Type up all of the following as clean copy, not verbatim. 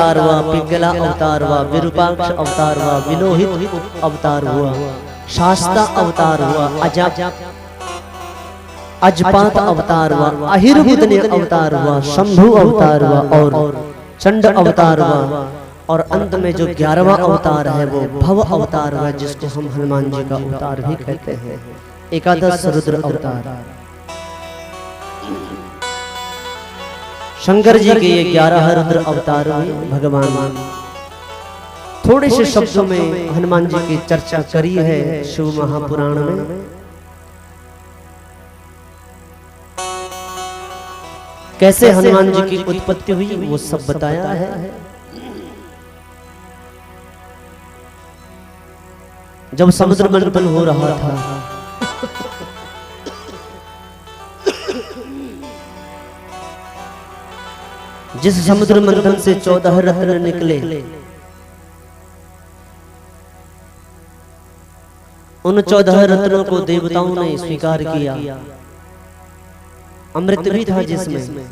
अवतार हुआ, पिंगला अवतार हुआ, विरूपाक्ष अवतार हुआ, विलोहित अवतार हुआ, शास्ता अवतार हुआ, अजपात अवतार हुआ, अहिर्बुदनी अवतार हुआ, शंभु अवतार हुआ और चंड अवतार हुआ और अंत में जो 11वां अवतार है वो भव अवतार हुआ, जिसको हम हनुमान जी का अवतार भी कहते हैं। एकादश रुद्र अवतार। शंकर जी के ये 11 रुद्र अवतार हुए भगवान। थोड़े से शब्दों में हनुमान जी की चर्चा करी है शिव महापुराण में। कैसे हनुमान जी की उत्पत्ति हुई वो सब बताया है। जब समुद्र मंथन हो रहा था, जिस समुद्र मंथन से 14 रत्न निकले, उन 14 रत्नों को देवताओं ने स्वीकार किया। अमृत भी था जिसमें,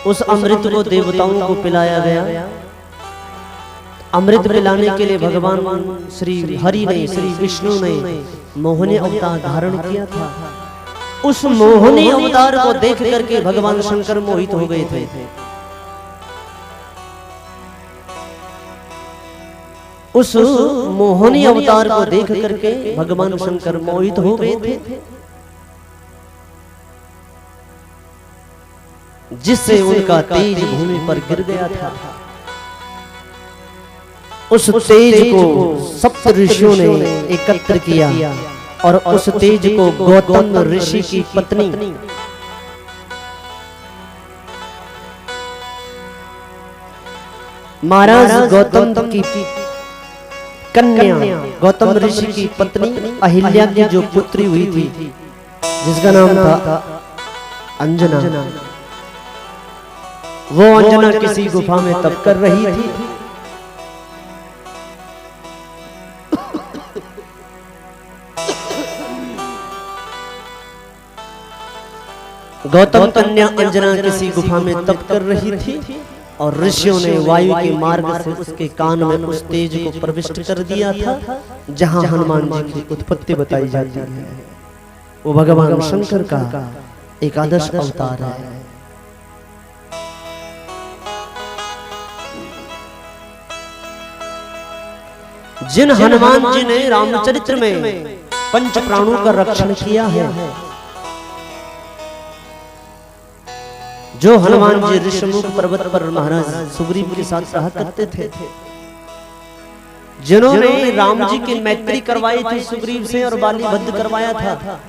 उस अमृत को देवताओं को पिलाया गया। अमृत पिलाने के लिए भगवान श्री हरि ने, श्री विष्णु ने मोहिनी अवतार धारण किया था। उस मोहिनी अवतार को देख करके भगवान शंकर मोहित हो गए थे। उस मोहिनी अवतार को देख करके भगवान शंकर मोहित हो गए थे, जिससे उनका तेज भूमि पर गिर गया था। उस तेज को सप्त ऋषियों ने एकत्र किया और उस तेज को गौतम ऋषि की पत्नी महाराज गौतम की कन्या, गौतम ऋषि की पत्नी अहिल्या की जो पुत्री हुई थी, जिसका नाम था अंजना, वो अंजना किसी गुफा में तप कर रही थी। गौतम कन्या अंजना किसी गुफा में तप कर रही थी और ऋषियों ने वायु के मार्ग से उसके कान में उस तेज को प्रविष्ट कर दिया था, जहां हनुमान जी की उत्पत्ति बताई जाती है। वो भगवान शंकर का एकादश अवतार है। जिन हनुमान जी ने रामचरित्र में पंच प्राणों का रक्षण किया है, जो हनुमान जी ऋषिमुख पर्वत पर महाराज सुग्रीव के साथ रहा करते थे, जिन्होंने राम जी की मैत्री करवाई थी सुग्रीव से और बाली वध करवाया था,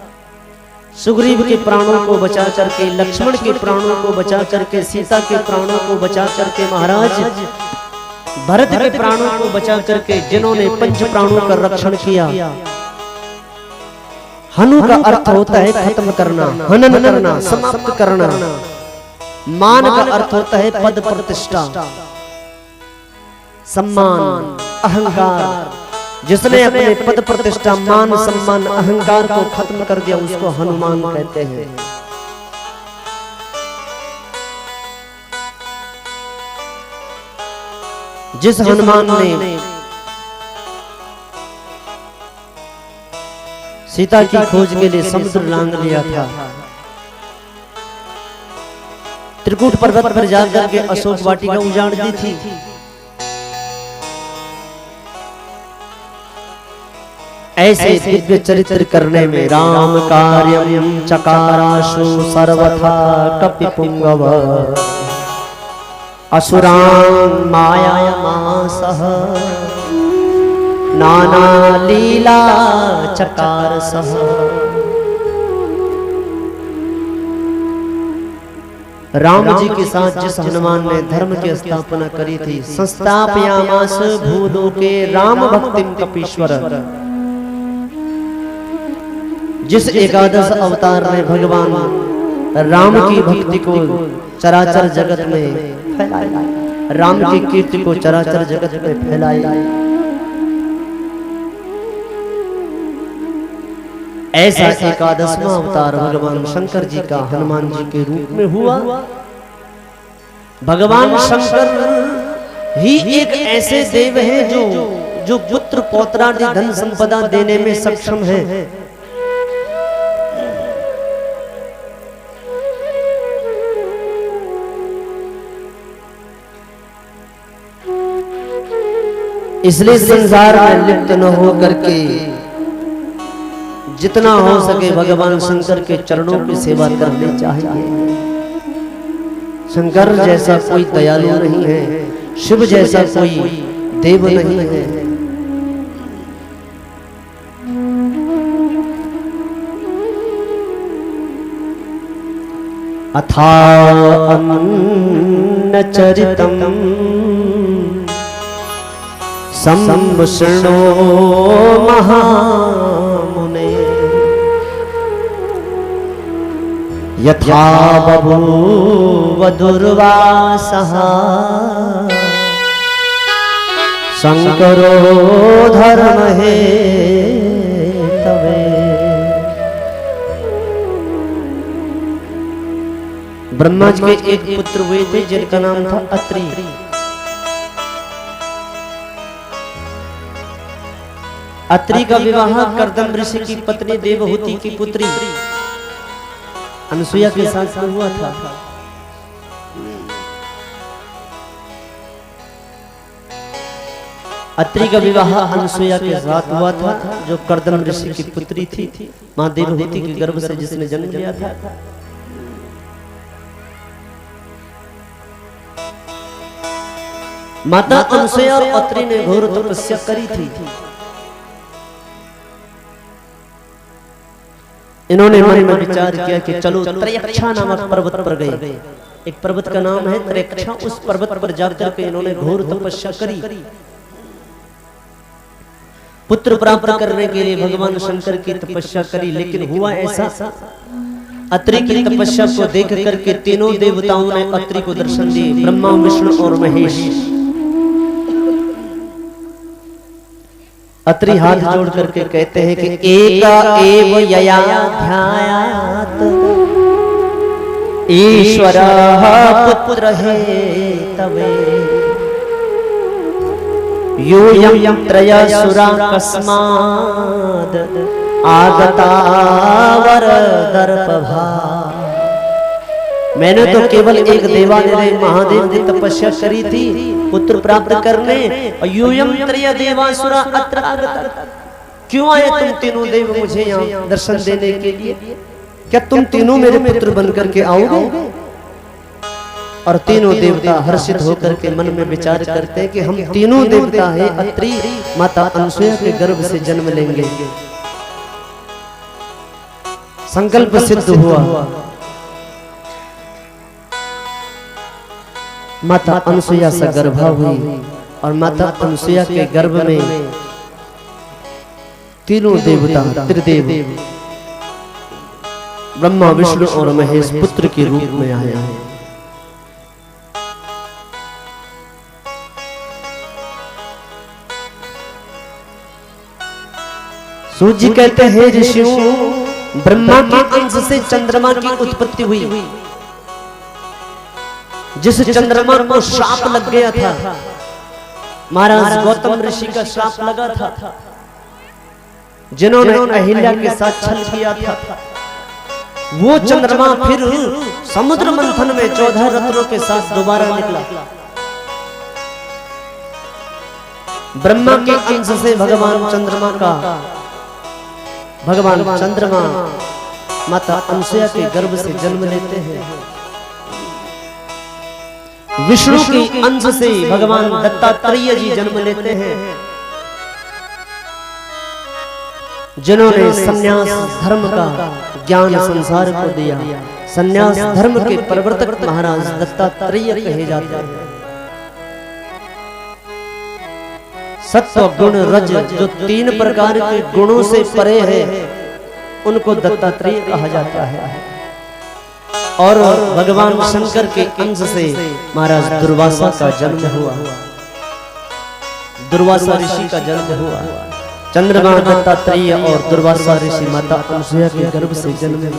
सुग्रीव के प्राणों को बचा करके, लक्ष्मण के प्राणों को बचा करके, सीता के प्राणों को बचा करके, महाराज भरत के प्राणों को बचा करके, जिन्होंने पंच प्राणों का रक्षण किया। हनु का अर्थ होता है खत्म करना, हनन करना, समाप्त करना। मान का अर्थ होता है पद प्रतिष्ठा, सम्मान, अहंकार। जिसने अपने पद प्रतिष्ठा, मान, सम्मान, अहंकार को खत्म कर दिया, उसको हनुमान कहते हैं। जिस हनुमान ने सीता की खोज के लिए समुद्र लांघ लिया था, त्रिकूट पर्वत पर जाकर के अशोक वाटिका उजाड़ दी थी, ऐसे दिव्य चरित्र करने में राम कार्यम चकाराशु सर्वथा कपिपुंगव असुरां मायामासः नाना लीला चकार सह। राम जी के साथ जिस हनुमान ने धर्म की स्थापना करी थी, संस्थापयामास भूलोके राम भक्तिम कपीश्वर, जिस एकादश अवतार ने भगवान राम की भक्ति को चराचर जगत में फैलाया, राम की कीर्ति को चराचर जगत में फैलाया, ऐसा एकादशवां अवतार भगवान शंकर जी का हनुमान जी के रूप में हुआ। भगवान शंकर ही एक ऐसे देव हैं जो पुत्र पौत्रादि धन संपदा देने में सक्षम है। इसलिए संसार में लिप्त न हो करके जितना हो सके भगवान शंकर के चरणों की सेवा करनी चाहिए। शंकर जैसा कोई दयालु नहीं है, शिव जैसा कोई देव नहीं है। अथा अन्नचरितम् संशृणो महामुने यथा बभूव दुर्वासः शंकरो धर्म हेतवे। ब्रह्मा जी के एक पुत्र हुए थे जिनका नाम था अत्रि। अत्रि का विवाह कर्दम ऋषि की पत्नी देवहूति की पुत्री अनसुया के साथ हुआ था। अत्रि का विवाह अनसुया के साथ हुआ था जो कर्दम ऋषि की पुत्री थी, मां देवहूति के गर्भ से जिसने जन्म लिया था। माता अनसुया और अत्रि ने घोर तपस्या करी थी। इन्होंने मन में विचार किया कि चलो त्रयक्षा नामक पर्वत पर गए। एक पर्वत का नाम है त्रयक्षा। उस पर्वत पर जाकर के इन्होंने घोर तपस्या करी। पुत्र प्राप्त करने के लिए भगवान शंकर की तपस्या करी, लेकिन हुआ ऐसा, अत्रि की तपस्या को देख करके तीनों देवताओं ने अत्रि को दर्शन दिए, ब्रह्मा विष्णु और महेश। अत्रि हाथ जोड़ करके कहते हैं कि एका एव यया ध्यायात् ईश्वरः पुत्र हेतवे यूयं त्रयसुरा कस्माद् आगता वरदर्पभा। मैंने तो केवल एक देवादिदेव महादेव की तपस्या करी थी पुत्र प्राप्त करने, और यूयं त्रय देवासुरा अत्र आगता। क्यों आए तुम तीनों देव मुझे यहाँ दर्शन देने के लिए? क्या तुम तीनों मेरे पुत्र बनकर के आओगे? और तीनों देवता हर्षित होकर के मन में विचार करते हैं कि हम तीनों देवता हैं अत्रि माता अनसुया के गर्भ से जन्म लेंगे। संकल्प सिद्ध हुआ। माता अनसुया सगर्भा हुई और माता अनसुया के गर्भ में तीनों देवता त्रिदेव ब्रह्मा विष्णु और महेश पुत्र के रूप में आए हैं। सूर्य कहते हैं ऋषियों, ब्रह्मा के अंश से चंद्रमा की उत्पत्ति हुई। जिस चंद्रमा को श्राप लग गया था, महाराज गौतम ऋषि का श्राप लगा था, जिन्होंने अहिल्या के साथ छल किया था, वो चंद्रमा फिर समुद्र मंथन में 14 रत्नों के साथ दोबारा निकला। ब्रह्मा के अंश से भगवान चंद्रमा माता अनसुया के गर्भ से जन्म लेते हैं। विष्णु के अंश से भगवान दत्तात्रेय जी जन्म लेते हैं, जिन्होंने संन्यास धर्म का ज्ञान संसार को दिया। संन्यास धर्म के प्रवर्तक महाराज दत्तात्रेय कहे जाते हैं। सत्व गुण रज जो 3 प्रकार के गुणों से परे है, उनको दत्तात्रेय कहा जाता है। और भगवान शंकर के अंश से महाराज दुर्वासा का जन्म हुआ। दुर्वासा ऋषि का जन्म हुआ। चंद्रमा दत्तात्रेय और दुर्वासा ऋषि माता अनसुया के गर्भ से जन्म हुए।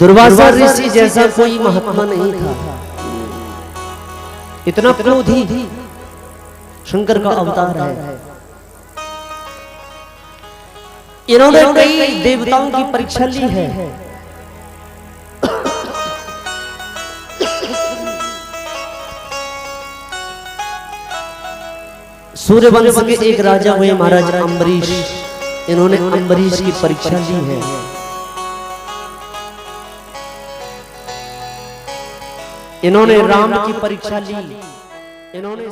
दुर्वासा ऋषि जैसा कोई महात्मा नहीं था, इतना क्रोधी शंकर का अवतार है। इन्होंने कई देवताओं की परीक्षा ली है। सूर्यवंश के एक राजा हुए महाराज अम्बरीश, इन्होंने अम्बरीश की परीक्षा ली है। इन्होंने राम की परीक्षा ली, इन्होंने